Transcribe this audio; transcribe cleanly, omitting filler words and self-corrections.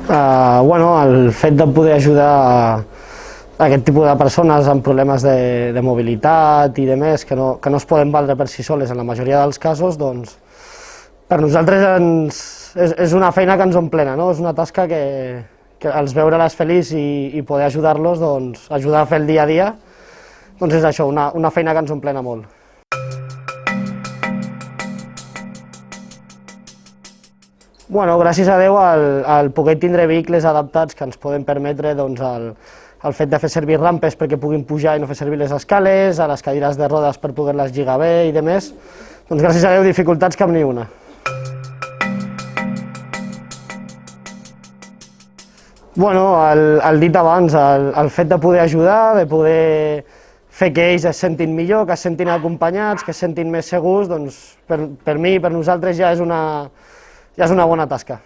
El fet de poder ajudar a aquest tipus de persones amb problemes de mobilitat i de més, que no es poden valdre per si soles en la majoria dels casos, doncs per nosaltres és una feina que ens omplena, no? És una tasca que als veure-les feliç i poder ajudar-los, doncs, ajudar a fer el dia a dia, doncs és això, una feina que ens omplena molt. Gràcies a Déu, el poder tindre vehicles adaptats que ens poden permetre el fet de fer servir rampes perquè puguin pujar i no fer servir les escales, a les cadires de rodes per poder-les lligar bé i demés, doncs gràcies a Déu dificultats cap ni una. El dit abans, el fet de poder ajudar, de poder fer que ells es sentin millor, que es sentin acompanyats, que es sentin més segurs, doncs per mi i per nosaltres ja és una bona tasca.